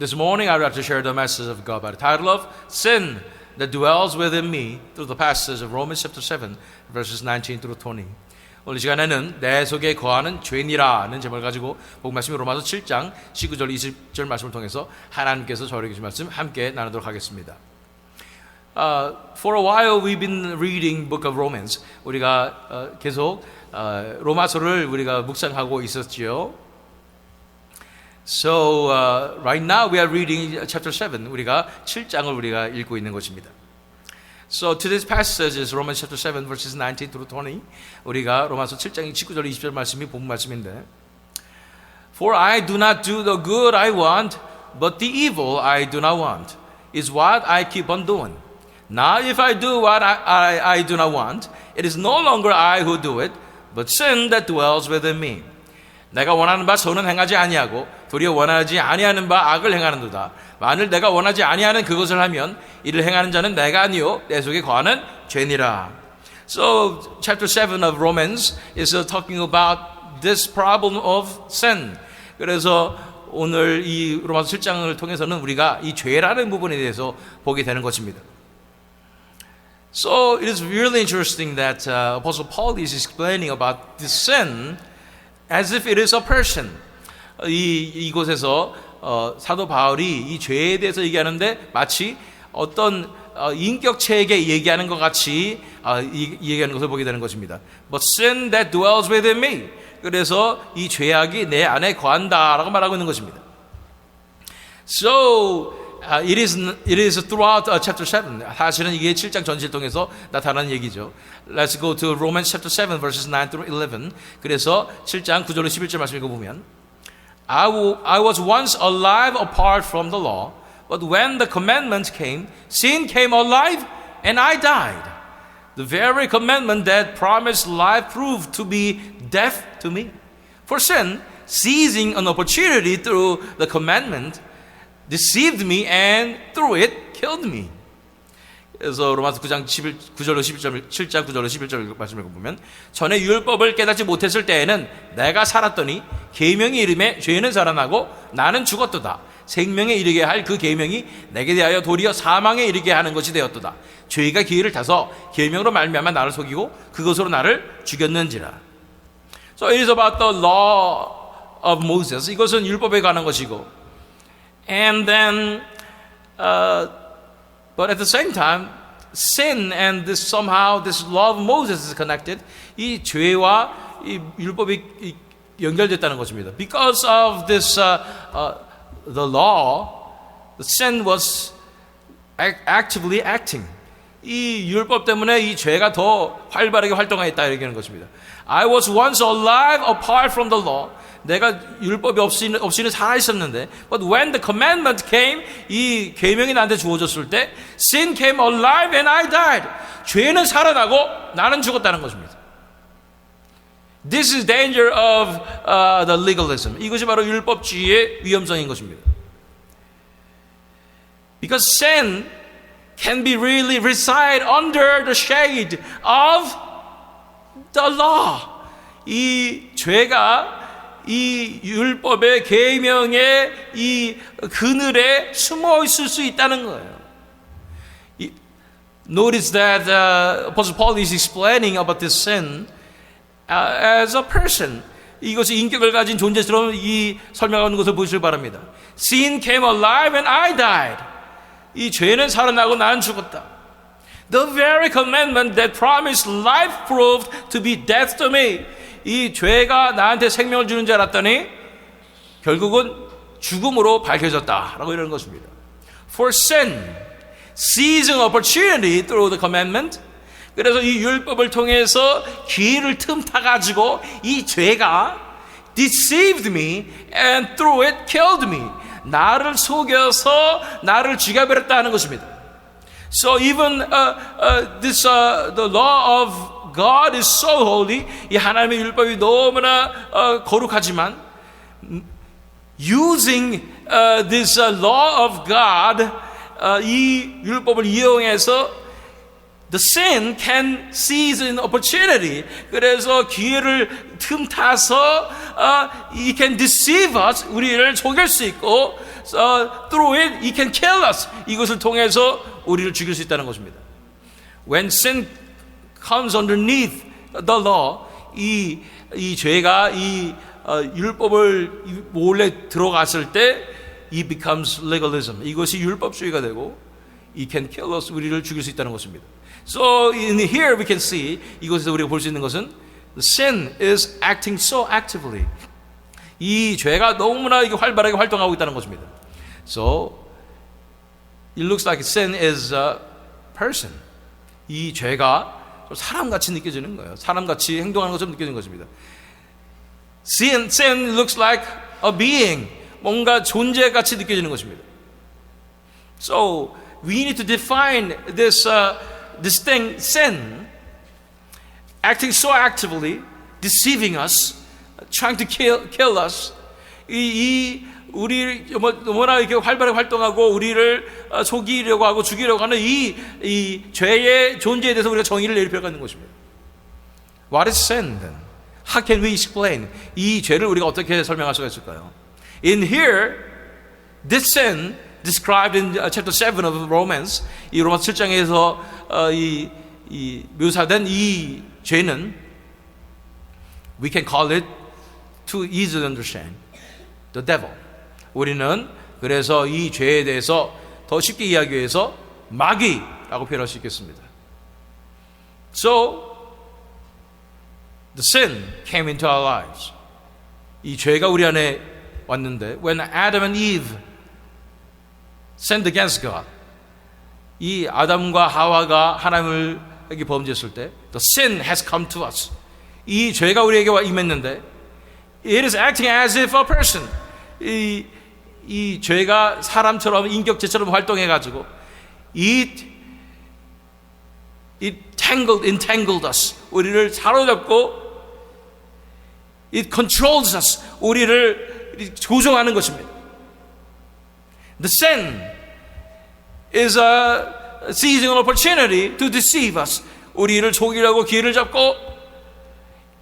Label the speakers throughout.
Speaker 1: This morning I'd like to share the message of God by the title of Sin that Dwells Within Me through the passage of Romans chapter 7 verses 19 through 20. 오늘 시간에는 내 속에 거하는 죄니라는 제목을 가지고 복 말씀이 로마서 7장 19절 20절 말씀을 통해서 하나님께서 저에게 주신 말씀 함께 나누도록 하겠습니다. For a while we've been reading book of Romans. 우리가 계속 로마서를 우리가 묵상하고 있었지요. So right now we are reading chapter 7. 우리가 7장을 우리가 읽고 있는 것입니다. So today's passage is Romans chapter 7 verses 19 through 20. 우리가 로마서 7장 19절 20절 말씀이 본 말씀인데 For I do not do the good I want, but the evil I do not want is what I keep on doing. Now if I do what I do not want, it is no longer I who do it, but sin that dwells within me. 내가 원하는 바 선은 행하지 아니하고 도리어 원하지 아니하는 바 악을 행하는도다. 만일 내가 원하지 아니하는 그것을 하면 이를 행하는 자는 내가 아니요 내 속에 거하는 죄니라. So chapter 7 of Romans is talking about this problem of sin. 그래서 오늘 이 로마서 7장을 통해서는 우리가 이 죄라는 부분에 대해서 보게 되는 것입니다. So it is really interesting that Apostle Paul is explaining about this sin as if it is a person. 이곳에서 사도 바울이 이 죄에 대해서 얘기하는데 마치 어떤 인격체에게 얘기하는 것 같이 얘기하는 것을 보게 되는 것입니다. But sin that dwells within me. 그래서 이 죄악이 내 안에 거한다라고 말하고 있는 것입니다. So it is throughout chapter 7. 사실은 이게 7장 전체를 통해서 나타나는 얘기죠. Let's go to Romans chapter 7 verses 9 through 11. 그래서 7장 9절로 11절 말씀 읽어보면 I was once alive apart from the law, but when the commandments came, sin came alive and I died. The very commandment that promised life proved to be death to me. For sin, seizing an opportunity through the commandment, deceived me and through it killed me. 그래서 로마서 9장 9절로 11절, 7장 9절로 11절 말씀을 보면 전에 율법을 깨닫지 못했을 때에는 내가 살았더니 계명이 이름에 죄는 살아나고 나는 죽었도다. 생명에 이르게 할 그 계명이 내게 대하여 도리어 사망에 이르게 하는 것이 되었도다. 죄가 기회를 타서 계명으로 말미암아 나를 속이고 그것으로 나를 죽였는지라. So it is about the law of Moses. 이것은 율법에 관한 것이고 And then, but at the same time, sin and this law of Moses is connected. 이 죄와 이 율법이 연결됐다는 것입니다. Because of this, the law, the sin was actively acting. 이 율법 때문에 이 죄가 더 활발하게 활동하였다 이렇게 하는 것입니다. I was once alive apart from the law. 내가 율법이 없이는 살아 있었는데, but when the commandment came, 이 계명이 나한테 주어졌을 때, sin came alive and I died. 죄는 살아나고 나는 죽었다는 것입니다. This is danger of the legalism. 이것이 바로 율법주의의 위험성인 것입니다. Because sin can be really reside under the shade of the law. 이 죄가 이 율법의 계명의 이 그늘에 숨어 있을 수 있다는 거예요. Notice that Apostle Paul is explaining about this sin as a person. 이것이 인격을 가진 존재처럼 이 설명하는 것을 보시길 바랍니다. Sin came alive and I died. 이 죄는 살아나고 나는 죽었다. The very commandment that promised life proved to be death to me. 이 죄가 나한테 생명을 주는 줄 알았더니 결국은 죽음으로 밝혀졌다라고 이러는 것입니다. For sin, seizing opportunity through the commandment. 그래서 이 율법을 통해서 기회를 틈타가지고 이 죄가 deceived me and through it killed me. 나를 속여서 나를 죽여버렸다는 것입니다. So even the law of God is so holy. 이 하나님의 율법이 너무나 거룩하지만 using this law of God, 이 율법을 이용해서 the sin can seize an opportunity. 그래서 기회를 틈타서 he can deceive us. 우리를 속일 수 있고 through it, he can kill us. 이것을 통해서 우리를 죽일 수 있다는 것입니다. When sin comes underneath the law, 이 죄가 이 율법을 몰래 들어갔을 때 it becomes legalism. 이것이 율법주의가 되고 it can kill us. 우리를 죽일 수 있다는 것입니다. So in here we can see, 이것에서 우리가 볼 수 있는 것은 sin is acting so actively. 이 죄가 너무나 이게 활발하게 활동하고 있다는 것입니다. So it looks like sin is a person. 이 죄가 사람같이 느껴지는 거예요. 사람같이 행동하는 것처럼 느껴지는 것입니다. Sin looks like a being. 뭔가 존재같이 느껴지는 것입니다. So we need to define this thing, sin, acting so actively, deceiving us, trying to kill us. 우리 너무나 이렇게 활발하게 활동하고 우리를 속이려고 하고 죽이려고 하는 이 죄의 존재에 대해서 우리가 정의를 내릴 필요가 있는 것입니다. What is sin then? How can we explain? 이 죄를 우리가 어떻게 설명할 수가 있을까요? In here, this sin described in chapter 7 of Romans, 이 로마서 7장에서 이 묘사된 이 죄는 we can call it to easily understand the devil. 우리는 그래서 이 죄에 대해서 더 쉽게 이야기하기 위해서 마귀라고 표현할 수 있겠습니다. So the sin came into our lives. 이 죄가 우리 안에 왔는데 when Adam and Eve sinned against God, 이 아담과 하와가 하나님에게 범죄했을 때 the sin has come to us. 이 죄가 우리에게 임했는데 it is acting as if a person. 이 죄가 사람처럼 인격체처럼 활동해가지고 it entangled us. 우리를 사로잡고 it controls us. 우리를 조종하는 것입니다. The sin is a seizing an opportunity to deceive us. 우리를 속이려고 기회를 잡고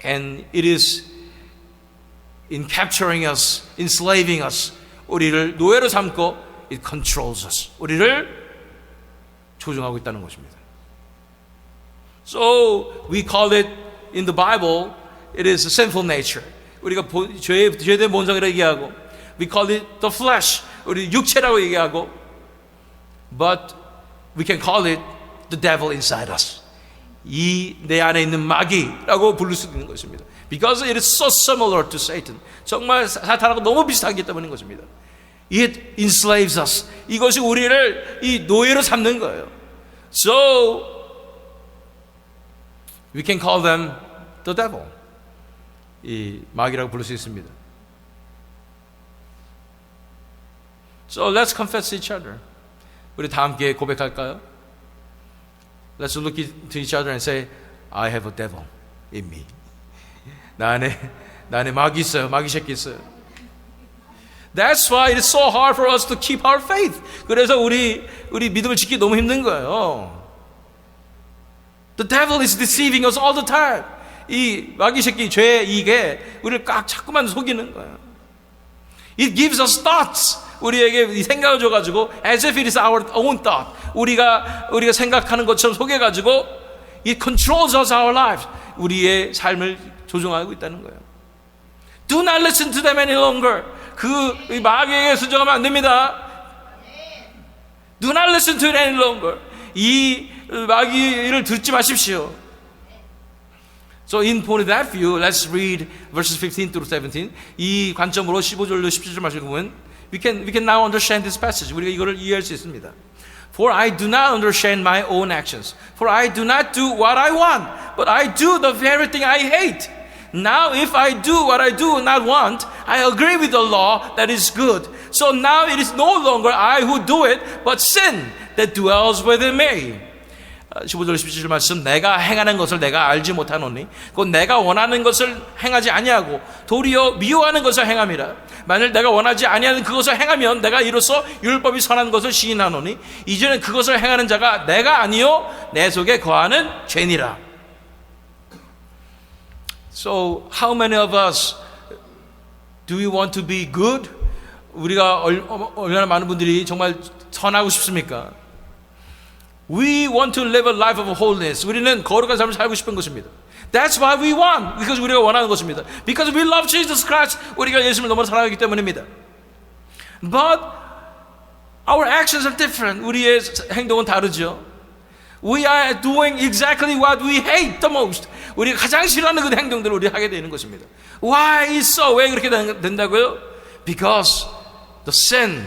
Speaker 1: and it is in capturing us, enslaving us. 우리를 노예로 삼고 it controls us. 우리를 조종하고 있다는 것입니다. So we call it in the Bible, it is a sinful nature. 우리가 죄된 본성이라고 얘기하고 we call it the flesh. 우리 육체라고 얘기하고 but we can call it the devil inside us. 이 내 안에 있는 마귀라고 부를 수 있는 것입니다. Because it is so similar to Satan. 정말 사탄하고 너무 비슷하기 때문인 것입니다. It enslaves us. 이것이 우리를 이 노예로 삼는 거예요. So we can call them the devil. 이 마귀라고 부를 수 있습니다. So let's confess each other. 우리 다 함께 고백할까요? Let's look to each other and say, I have a devil in me. 나 안에 마귀 있어요. 마귀 새끼 있어요. That's why it is so hard for us to keep our faith. 그래서 우리 믿음을 지키기 너무 힘든 거예요. The devil is deceiving us all the time. 이 마귀 새끼 죄 이게 우리를 꽉 자꾸만 속이는 거예요. It gives us thoughts. 우리에게 생각을 줘가지고 as if it is our own thought. 우리가 생각하는 것처럼 속여가지고 it controls us our lives. 우리의 삶을 조종하고 있다는 거예요. Do not listen to them any longer. 그 마귀에게 순종하면 안 됩니다. Do not listen to it any longer. 이 마귀를 듣지 마십시오. So in point of that view, let's read verses 15 through 17. 이 관점으로 15절로 17절 말씀을 보면 we can now understand this passage. 우리가 이거를 이해할 수 있습니다. For I do not understand my own actions. For I do not do what I want, but I do the very thing I hate. Now if I do what I do not want, I agree with the law that is good. So now it is no longer I who do it, but sin that dwells within me. 15절 17절 말씀, 내가 행하는 것을 내가 알지 못하노니 곧 내가 원하는 것을 행하지 아니하고 도리어 미워하는 것을 행함이라. 만일 내가 원하지 아니하는 그것을 행하면 내가 이로써 율법이 선한 것을 시인하노니 이제는 그것을 행하는 자가 내가 아니요 내 속에 거하는 죄니라. So how many of us do we want to be good 우리가 얼마나 많은 분들이 정말 선하고 싶습니까? We want to live a life of holiness. 우리는 거룩한 삶을 살고 싶은 것입니다. That's why we want. because 우리가 원하는 것입니다. Because we love Jesus Christ. 우리가 예수님을 너무 사랑하기 때문입니다. But our actions are different. 우리의 행동은 다르죠. We are doing exactly what we hate the most. 우리가 가장 싫어하는 그 행동들을 우리가 하게 되는 것입니다. Why is so? 왜 그렇게 된다고요? Because the sin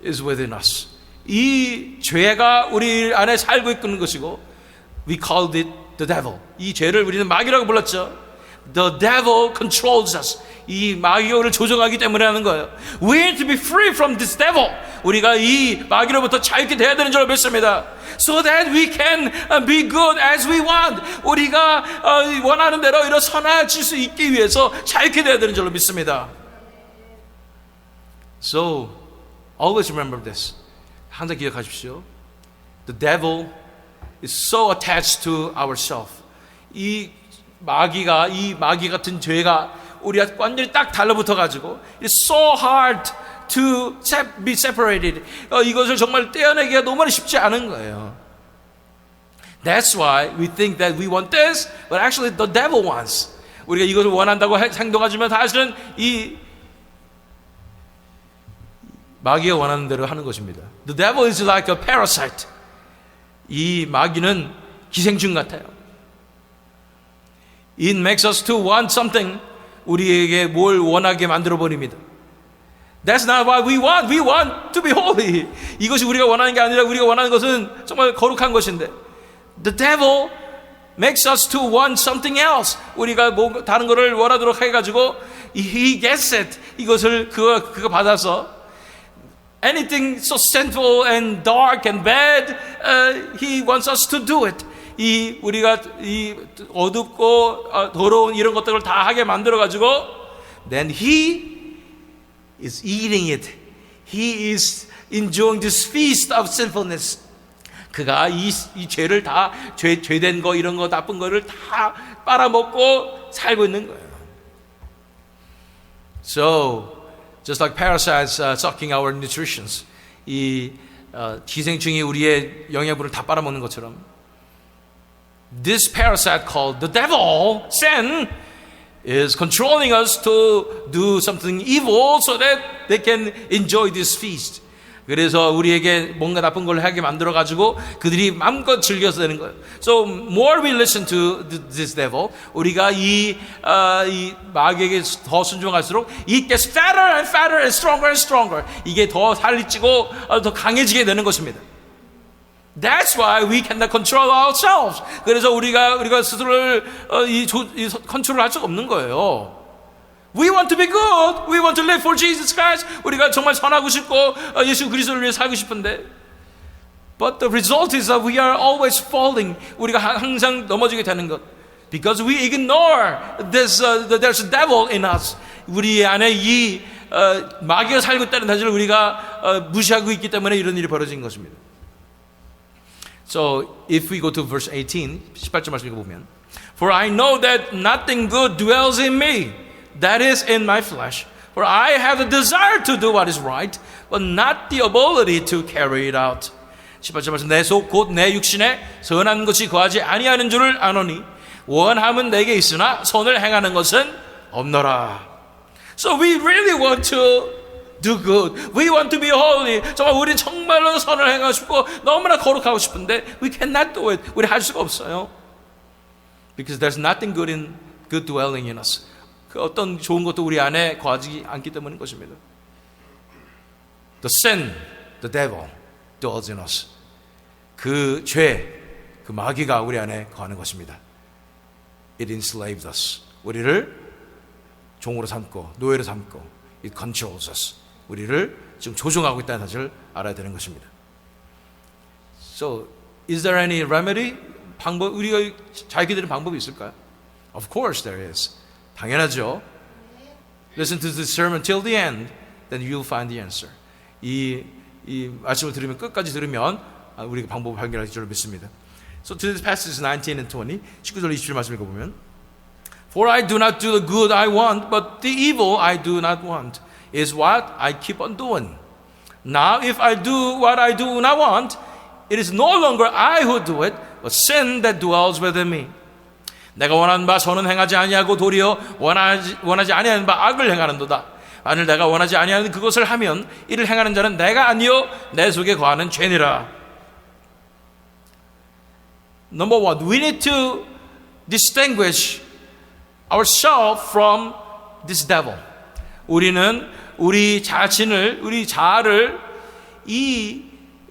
Speaker 1: is within us. 이 죄가 우리 안에 살고 있는 것이고, we called it the devil. 이 죄를 우리는 마귀라고 불렀죠. The devil controls us. 이 마귀가 우리를 조종하기 때문에 하는 거예요. We need to be free from this devil. 우리가 이 마귀로부터 자유케 돼야 되는 줄 믿습니다. So that we can be good as we want. 우리가 원하는 대로 이런 선해질 수 있기 위해서 자유케 돼야 되는 줄 믿습니다. So always remember this. 항상 기억하십시오. The devil is so attached to ourself. 이 마귀 같은 죄가 우리가 완전히 딱 달라붙어 가지고 it's so hard to be separated. 이것을 정말 떼어내기가 너무나 쉽지 않은 거예요. That's why we think that we want this, but actually the devil wants. 우리가 이것을 원한다고 행동하지만 사실은 이 마귀가 원하는 대로 하는 것입니다. The devil is like a parasite. 이 마귀는 기생충 같아요. It makes us to want something. 우리에게 뭘 원하게 만들어 버립니다. That's not what we want. We want to be holy. 이것이 우리가 원하는 게 아니라 우리가 원하는 것은 정말 거룩한 것인데, the devil makes us to want something else. 우리가 뭐 다른 거를 원하도록 해가지고 he gets it. 이것을 그거 받아서 anything so sinful and dark and bad, he wants us to do it. 우리가 이 어둡고 더러운 이런 것들을 다 하게 만들어 가지고, then he is eating it. He is enjoying this feast of sinfulness. 그가 이 죄를 다 죄된 거 이런 거 나쁜 거를 다 빨아먹고 살고 있는 거예요. So just like parasites sucking our nutritions, 이 기생충이 우리의 영양분을 다 빨아먹는 것처럼, this parasite called the devil, sin, is controlling us to do something evil so that they can enjoy this feast. 그래서 우리에게 뭔가 나쁜 걸 하게 만들어 가지고 그들이 마음껏 즐겨서 되는 거예요. So more we listen to this devil, 우리가 이 마귀에게 더 순종할수록 it gets fatter and fatter and stronger and stronger. 이게 더 살이 찌고 더 강해지게 되는 것입니다. That's why we cannot control ourselves. 그래서 우리가 스스로를 컨트롤할 수가 없는 거예요. We want to be good. We want to live for Jesus Christ. 우리가 정말 선하고 싶고 예수 그리스도를 위해 살고 싶은데, but the result is that we are always falling. 우리가 항상 넘어지게 되는 것. Because we ignore this, there's a devil in us. 우리 안에 이 마귀가 살고 있다는 사실을 우리가 무시하고 있기 때문에 이런 일이 벌어진 것입니다. So if we go to verse 18, 18절 말씀 읽어보면, For I know that nothing good dwells in me, that is in my flesh. For I have the desire to do what is right, but not the ability to carry it out. 18절 말씀, 내 속 곧 내 육신에 선한 것이 거하지 아니하는 줄을 아노니 원함은 내게 있으나 선을 행하는 것은 없노라. So we really want to do good. We want to be holy. 정말 우리는 정말로 선을 행하고 싶고 너무나 거룩하고 싶은데 we cannot do it. 우리 할 수가 없어요. Because there's nothing good dwelling in us. 그 어떤 좋은 것도 우리 안에 거하지 않기 때문인 것입니다. The sin, the devil dwells in us. 그 죄, 그 마귀가 우리 안에 거하는 것입니다. It enslaved us. 우리를 종으로 삼고 노예로 삼고 it controls us. 우리를 지금 조종하고 있다는 사실을 알아야 되는 것입니다. So, is there any remedy? 우리가 자유케 되는 방법이 있을까요? Of course there is. 당연하죠. Listen to the sermon till the end, then you'll find the answer. 이 말씀을 들으면 끝까지 들으면 우리가 방법을 발견할 줄 믿습니다. So to this passage 19 and 20, 19절 20절 말씀 읽어보면, For I do not do the good I want, but the evil I do not want. is what I keep on doing. Now if I do what I do not want, it is no longer I who do it, but sin that dwells within me. 내가 원하는 바 선은 행하지 아니하고 도리어 원하지 아니하는 바 악을 행하는도다. 만일 내가 원하지 아니하는 그것을 하면 이를 행하는 자는 내가 아니요 내 속에 거하는 죄니라. Number one, we need to distinguish ourselves from this devil. 우리는 우리 자신을, 우리 자아를 이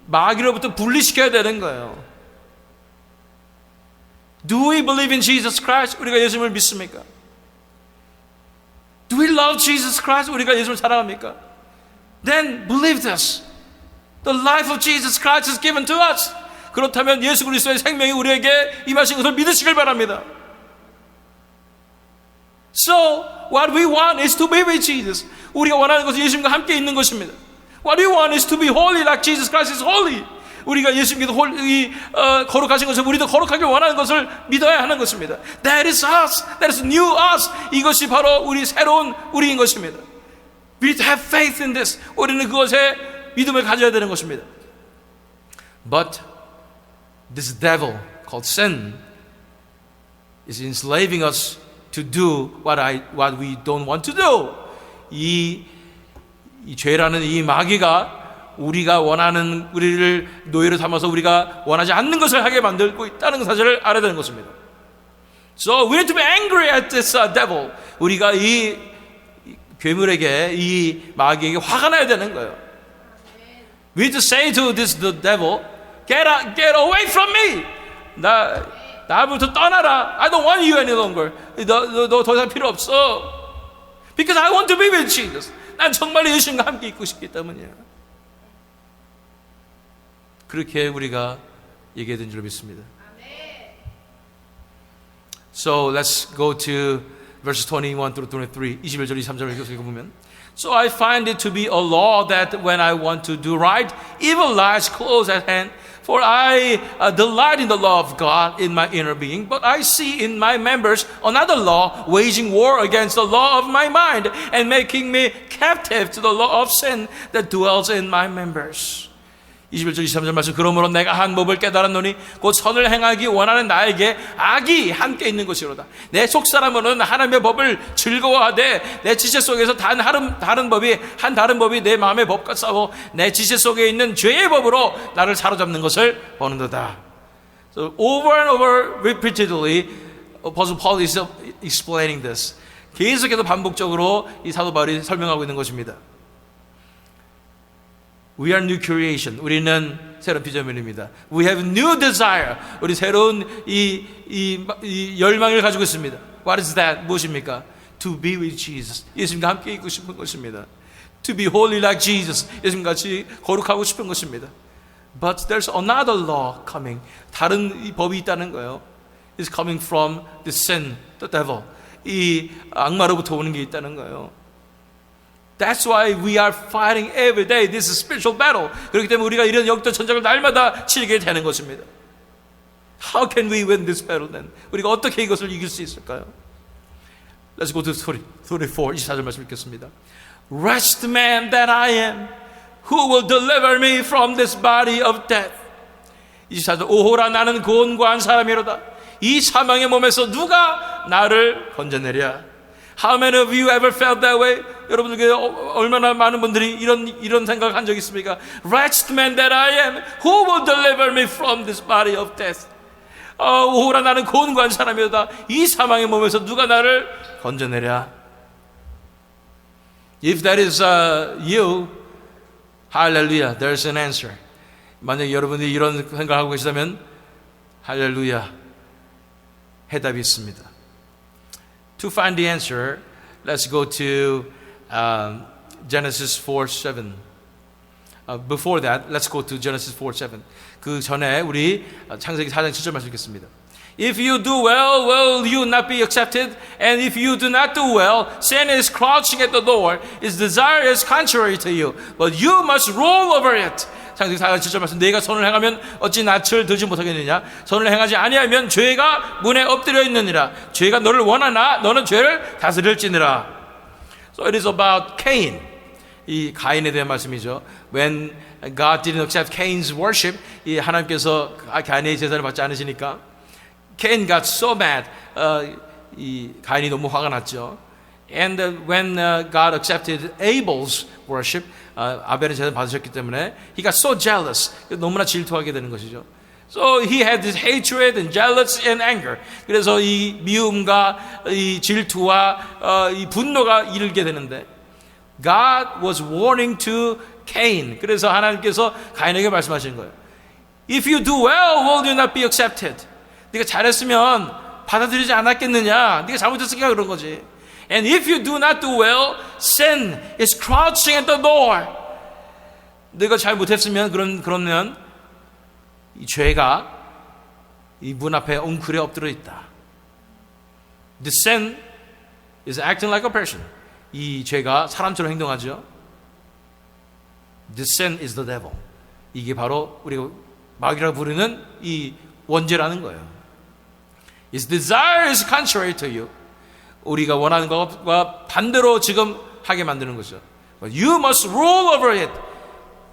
Speaker 1: 마귀로부터 분리시켜야 되는 거예요. Do we believe in Jesus Christ? 우리가 예수님을 믿습니까? Do we love Jesus Christ? 우리가 예수님을 사랑합니까? Then believe this. The life of Jesus Christ is given to us. 그렇다면 예수 그리스도의 생명이 우리에게 임하신 것을 믿으시길 바랍니다. So, what we want is to be with Jesus. 우리가 원하는 것은 예수님과 함께 있는 것입니다. What we want is to be holy like Jesus Christ is holy. 우리가 예수님께서 거룩하신 것을 우리도 거룩하게 원하는 것을 믿어야 하는 것입니다. That is us. That is new us. 이것이 바로 우리 새로운 우리인 것입니다. We need to have faith in this. 우리는 그것에 믿음을 가져야 되는 것입니다. But this devil called sin is enslaving us to do what we don't want to do. 이 죄라는 이 마귀가 우리가 원하는 우리를 노예로 삼아서 우리가 원하지 않는 것을 하게 만들고 있다는 사실을 알아야 되는 것입니다. So we need to be angry at this devil. 우리가 이 괴물에게 이 마귀에게 화가 나야 되는 거예요. We need to say to the devil, get away from me. 나부터 떠나라. I don't want you any longer. 너 더 이상 필요 없어. Because I want to be with Jesus. 난 정말 예수님과 함께 있고 싶기 때문이에요. 그렇게 우리가 얘기해야 되는 줄 믿습니다. So let's go to verses 21 through 23. 21절 23절을 읽어보면 So I find it to be a law that when I want to do right, evil lies close at hand. For I delight in the law of God in my inner being, but I see in my members another law waging war against the law of my mind and making me captive to the law of sin that dwells in my members. 21절 23절 말씀 그러므로 내가 한 법을 깨달았노니 곧 선을 행하기 원하는 나에게 악이 함께 있는 것이로다. 내 속사람으로는 하나님의 법을 즐거워하되 내 지체 속에서 다른 법이 내 마음의 법과 싸워 내 지체 속에 있는 죄의 법으로 나를 사로잡는 것을 보는도다. So over and over repeatedly Apostle Paul is explaining this. 계속해서 반복적으로 이 사도 바울이 설명하고 있는 것입니다. We are new creation. 우리는 새로운 피조물입니다. We have new desire. 우리 새로운 이 열망을 가지고 있습니다. What is that? 무엇입니까? To be with Jesus. 예수님과 함께 있고 싶은 것입니다. To be holy like Jesus. 예수님같이 거룩하고 싶은 것입니다. But there's another law coming. 다른 이 법이 있다는 거예요. It's coming from the sin, the devil. 이 악마로부터 오는 게 있다는 거예요. That's why we are fighting every day. This is spiritual battle. 그렇기 때문에 우리가 이런 영적 전쟁을 날마다 치르게 되는 것입니다. How can we win this battle then? 우리가 어떻게 이것을 이길 수 있을까요? Let's go to 34, 24절 말씀 읽겠습니다. Wretched man that I am, who will deliver me from this body of death? 24절 오호라 나는 곤고한 사람이로다. 이 사망의 몸에서 누가 나를 건져내랴? How many of you ever felt that way? 여러분들께 얼마나 많은 분들이 이런 생각을 한 적이 있습니까? Wretched man that I am, who will deliver me from this body of death? 오호라 나는 곤고한 사람이다. 이 사망의 몸에서 누가 나를 건져내랴? If that is you, hallelujah, there's an answer. 만약 여러분이 이런 생각을 하고 계시다면 할렐루야, 해답이 있습니다. To find the answer, let's go to Genesis 4:7. Before that, let's go to Genesis 4:7. 그 전에 우리 창세기 4장 7절 말씀 읽겠습니다. If you do well, will you not be accepted? And if you do not do well, sin is crouching at the door. Its desire is contrary to you, but you must rule over it. 창세기 4장 7절 말씀 내가 선을 행하면 어찌 낯을 들지 못하겠느냐 선을 행하지 아니하면 죄가 문에 엎드려 있느니라 죄가 너를 원하나 너는 죄를 다스릴지니라. So it is about Cain. 이 가인에 대한 말씀이죠. When God didn't accept Cain's worship, 이 하나님께서 가인의 제사를 받지 않으시니까 Cain got so mad. 이 가인이 너무 화가 났죠. And when God accepted Abel's worship, 아벨의 제사를 받으셨기 때문에 he got so jealous. 너무나 질투하게 되는 것이죠. So he had this hatred and jealousy and anger. 그래서 이 미움과 이 질투와 이 분노가 이르게 되는데 God was warning to Cain. 그래서 하나님께서 가인에게 말씀하시는 거예요. If you do well, will you not be accepted? 네가 잘했으면 받아들이지 않았겠느냐? 네가 잘못했으니까 그런 거지. And if you do not do well, sin is crouching at the door. 네가 잘못했으면 그러면 이 죄가 이 문 앞에 엉클에 엎드려 있다. The sin is acting like a person. 이 죄가 사람처럼 행동하죠. The sin is the devil. 이게 바로 우리가 마귀라고 부르는 이 원죄라는 거예요. His desire is contrary to you. 우리가 원하는 것과 반대로 지금 하게 만드는 거죠. But you must rule over it.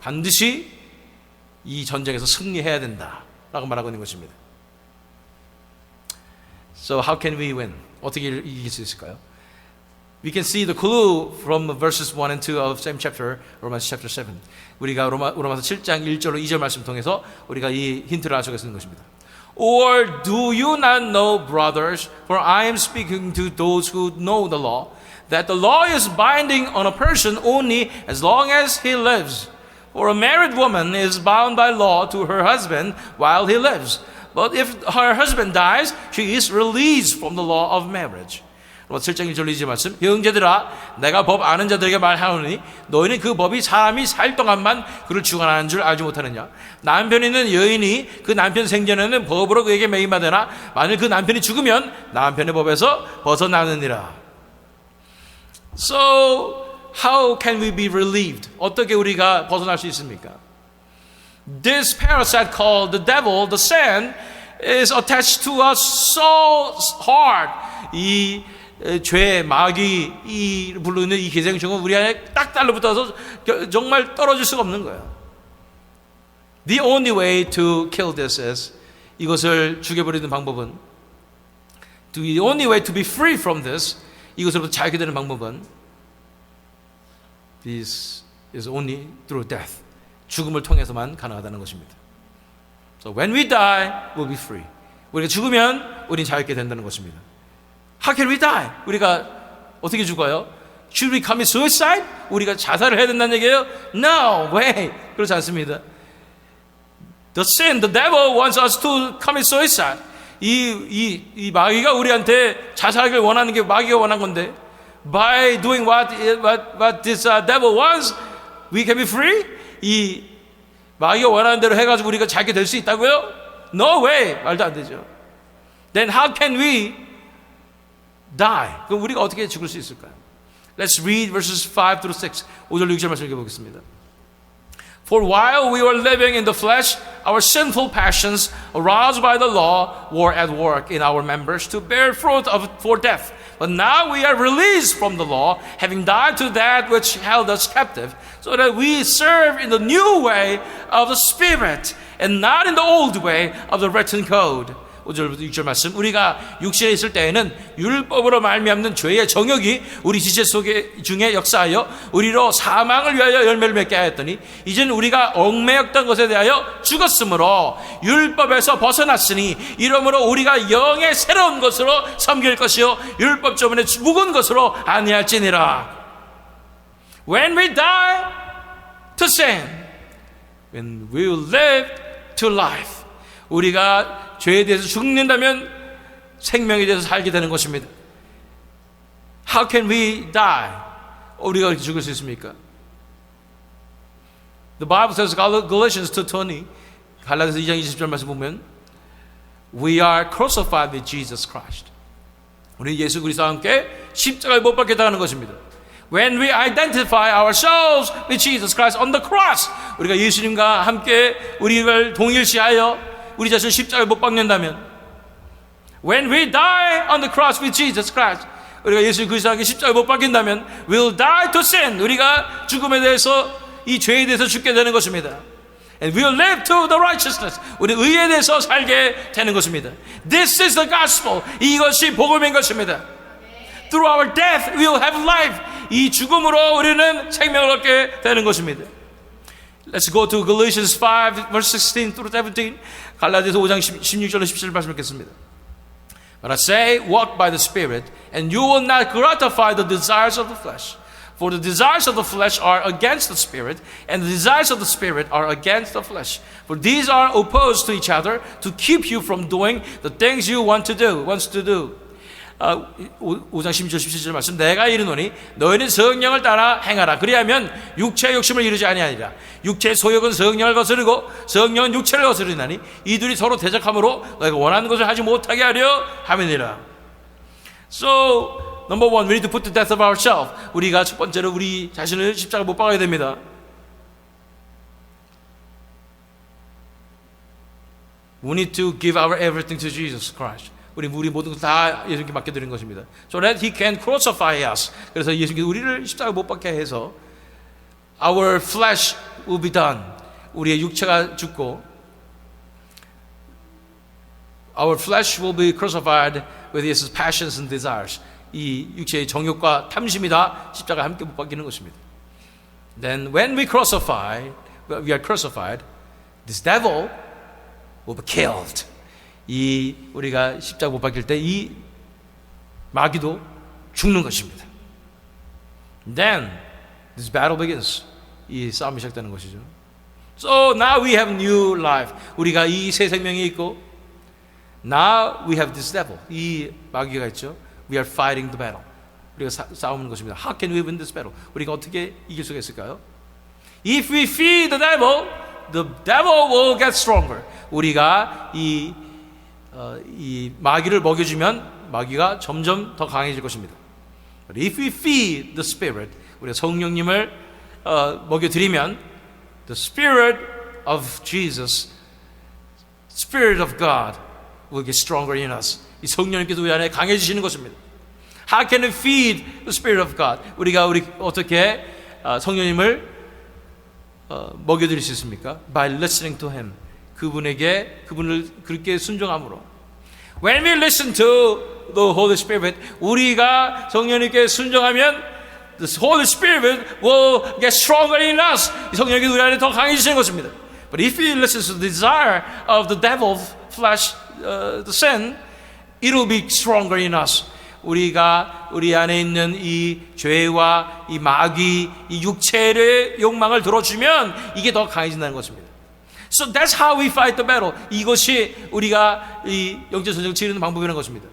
Speaker 1: 반드시 이 전쟁에서 승리해야 된다 라고 말하고 있는 것입니다. So how can we win? 어떻게 이길 수 있을까요? We can see the clue from verses 1 and 2 of same chapter, Romans chapter 7. 우리가 로마서 7장 1절로 2절 말씀 통해서 우리가 이 힌트를 알 수가 있는 것입니다. Or do you not know, brothers, for I am speaking to those who know the law, that the law is binding on a person only as long as he lives. For a married woman is bound by law to her husband while he lives. But if her husband dies, she is released from the law of marriage. 7장 1절 2절 말씀. 형제들아, 내가 법 아는 자들에게 말하노니 너희는 그 법이 사람이 살 동안만 그를 주관하는 줄 알지 못하느냐. 남편이 있는 여인이 그 남편 생전에는 법으로 그에게 매임하되나 만일 그 남편이 죽으면 남편의 법에서 벗어나느니라. So how can we be relieved? 어떻게 우리가 벗어날 수 있습니까? This parasite called the devil, the sin, is attached to us so hard. 이 죄, 마귀, 이 부르는 이 기생충은 우리 안에 딱 달라붙어서 정말 떨어질 수가 없는 거예요. The only way to kill this is, 이것을 죽여버리는 방법은, the only way to be free from this, 이것으로부터 자유게 되는 방법은, this is only through death. 죽음을 통해서만 가능하다는 것입니다. So when we die, we'll be free. 우리가 죽으면 우리는 자유게 된다는 것입니다. How can we die? 우리가 어떻게 죽어요? Should we commit suicide? 우리가 자살을 해야 된다는 얘기예요? No way. 그렇지 않습니다. The sin, the devil wants us to commit suicide. 이 마귀가 우리한테 자살하길 원하는 게 마귀가 원한 건데, by doing what this devil wants, we can be free. 이 마귀가 원하는 대로 해가지고 우리가 자유게 될 수 있다고요? No way. 말도 안 되죠. Then how can we die? 그럼 우리가 어떻게 죽을 수 있을까요? Let's read verses 5 through 6. 5절 6절 말씀 읽어보겠습니다. For while we were living in the flesh, our sinful passions, aroused by the law, were at work in our members to bear fruit for death. But now we are released from the law, having died to that which held us captive, so that we serve in the new way of the Spirit, and not in the old way of the written code. 5절 6절 말씀. 우리가 육신에 있을 때에는 율법으로 말미암는 죄의 정욕이 우리 지체 중에 역사하여 우리로 사망을 위하여 열매를 맺게 하였더니 이제는 우리가 얽매였던 것에 대하여 죽었으므로 율법에서 벗어났으니 이러므로 우리가 영의 새로운 것으로 섬길 것이요 율법 저번에 묵은 것으로 아니할지니라. When we die to sin, when we will live to life. 우리가 죄에 대해서 죽는다면 생명에 대해서 살게 되는 것입니다. How can we die? 우리가 어떻게 죽을 수 있습니까? The Bible says, Galatians 2:20, 갈라디아서 2장 20절 말씀 보면, We are crucified with Jesus Christ. 우리 예수 그리스도와 함께 십자가에 못 박혔다는 것입니다. When we identify ourselves with Jesus Christ on the cross, 우리가 예수님과 함께 우리를 동일시하여 우리 자신을 십자가에 못 박는다면, when we die on the cross with Jesus Christ, 우리가 예수 그리스도에게 십자가에 못 박힌다면 we'll die to sin. 우리가 죽음에 대해서 이 죄에 대해서 죽게 되는 것입니다. And we'll live to the righteousness. 우리 의에 대해서 살게 되는 것입니다. This is the gospel. 이것이 복음인 것입니다. Through our death we'll have life. 이 죽음으로 우리는 생명을 얻게 되는 것입니다. Let's go to Galatians 5 verse 16 through 17. 갈라디아서 5장 16절로 17절 말씀 읽겠습니다. But I say, walk by the Spirit, and you will not gratify the desires of the flesh. For the desires of the flesh are against the Spirit, and the desires of the Spirit are against the flesh. For these are opposed to each other to keep you from doing the things you want to do. 5장 16절 17절 말씀. 내가 이르노니 너희는 성령을 따라 행하라. 그리하면 육체의 욕심을 이루지 아니하리라. 육체의 소욕은 성령을 거스르고 성령은 육체를 거스르나니 이들이 서로 대적함으로 너희가 원하는 것을 하지 못하게 하려 함이니라. So number one, we need to put to death of ourselves. 우리가 첫 번째로 우리 자신을 십자가 못 박아야 됩니다. We need to give our everything to Jesus Christ. 우리 모든 것 다 예수님께 맡겨드리는 것입니다. So that He can crucify us. 그래서 예수님께서 우리를 십자가 못 박게 해서 our flesh will be done. 우리의 육체가 죽고 our flesh will be crucified with His passions and desires. 이 육체의 정욕과 탐심이 다 십자가에 함께 못 박히는 것입니다. Then when we are crucified, this devil will be killed. 이 우리가 십자가 못 박힐 때 이 마귀도 죽는 것입니다. Then this battle begins. 이 싸움이 시작되는 것이죠. So now we have new life. 우리가 이 새 생명이 있고 now we have this devil. 이 마귀가 있죠. We are fighting the battle. 우리가 싸우는 것입니다. How can we win this battle? 우리가 어떻게 이길 수가 있을까요? If we feed the devil will get stronger. 우리가 이 마귀를 먹여주면 마귀가 점점 더 강해질 것입니다. But if we feed the Spirit, 우리가 성령님을 먹여드리면 the Spirit of Jesus, Spirit of God will get stronger in us. 이 성령님께서 우리 안에 강해지시는 것입니다. How can we feed the Spirit of God? 우리가 어떻게 성령님을 먹여드릴 수 있습니까? By listening to Him. 그분을 그렇게 순종함으로. When we listen to the Holy Spirit, 우리가 성령님께 순종하면 the Holy Spirit will get stronger in us. 성령님께서 우리 안에 더 강해지시는 것입니다. But if we listen to the desire of the devil's flesh, the sin, it will be stronger in us. 우리가 우리 안에 있는 이 죄와 이 마귀, 이 육체의 욕망을 들어주면 이게 더 강해진다는 것입니다. So that's how we fight the battle. 이것이 우리가 이 영적 전쟁을 치르는 방법이라는 것입니다.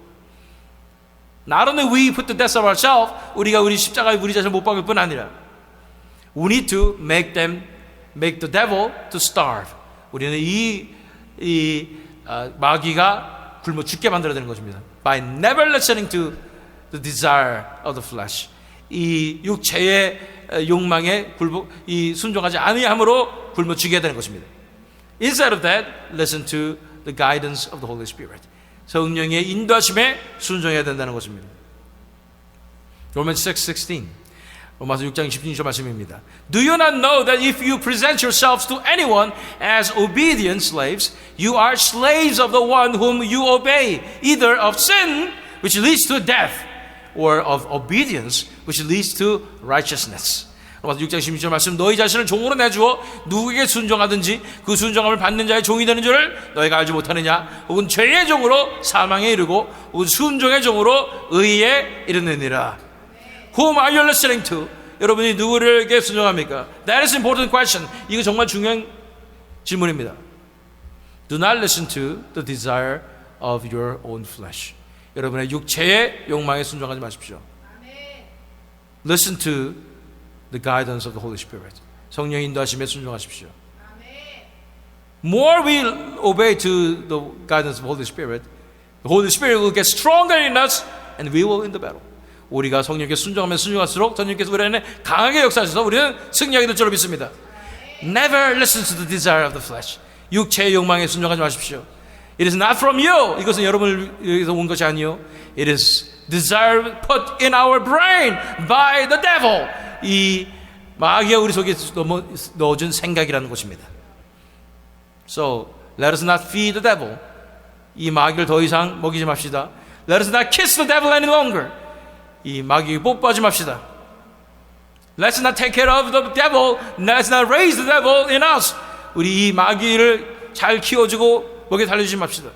Speaker 1: Not only we put the death of ourselves, 우리가 우리 십자가에 우리 자신을 못 박을 뿐 아니라 we need to make the devil to starve. 우리는 이 마귀가 굶어 죽게 만들어야 되는 것입니다. By never listening to the desire of the flesh. 이 육체의 욕망에 순종하지 아니함으로 굶어 죽게 되는 것입니다. Instead of that, listen to the guidance of the Holy Spirit. 성령의 인도하심에 순종해야 된다는 것입니다. Romans 6:16. 로마서 6장 16절 말씀입니다. Do you not know that if you present yourselves to anyone as obedient slaves, you are slaves of the one whom you obey, either of sin, which leads to death, or of obedience, which leads to righteousness. 로마서 6장 16절 말씀. 너희 자신을 종으로 내주어 누구에게 순종하든지 그 순종함을 받는 자의 종이 되는 줄을 너희가 알지 못하느냐? 혹은 죄의 종으로 사망에 이르고 혹은 순종의 종으로 의에 이르느니라. Whom are you listening to? 여러분이 누구에게 순종합니까? That is an important question. 이거 정말 중요한 질문입니다. Do not listen to the desire of your own flesh. 여러분의 육체의 욕망에 순종하지 마십시오. Listen to the guidance of the Holy Spirit. 성령의 인도하심에 순종하십시오. More we obey to the guidance of the Holy Spirit will get stronger in us and we will win the battle. 우리가 성령께 순종하면 순종할수록 성령께서 우리 안에 강하게 역사하셔서 우리는 승리하게 될 줄로 믿습니다. Never listen to the desire of the flesh. 육체의 욕망에 순종하지 마십시오. It is not from you. 이것은 여러분을 위해서 온 것이 아니요. It is desire put in our brain by the devil. 이 마귀가 우리 속에 넣어준 생각이라는 것입니다. So let us not feed the devil. 이 마귀를 더 이상 먹이지 맙시다. Let us not kiss the devil any longer. 이 마귀에게 뽀뽀하지 맙시다. Let's not take care of the devil. Let's not raise the devil in us. 우리 이 마귀를 잘 키워주고 먹여 살려주지 맙시다.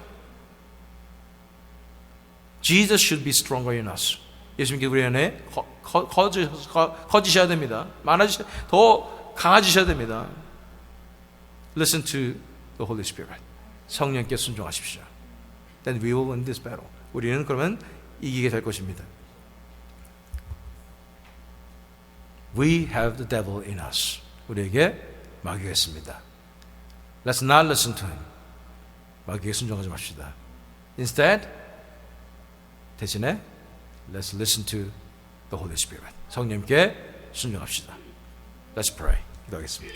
Speaker 1: Jesus should be stronger in us. 예수님께서 우리 안에 커지셔야 됩니다. 더 강해지셔야 됩니다. Listen to the Holy Spirit. 성령께 순종하십시오. Then we will win this battle. 우리는 그러면 이기게 될 것입니다. We have the devil in us. 우리에게 마귀가 있습니다. Let's not listen to him. 마귀에게 순종하지 맙시다. Instead, 대신에 Let's listen to the Holy Spirit. 성령님께 순종합시다. Let's pray. 기도하겠습니다.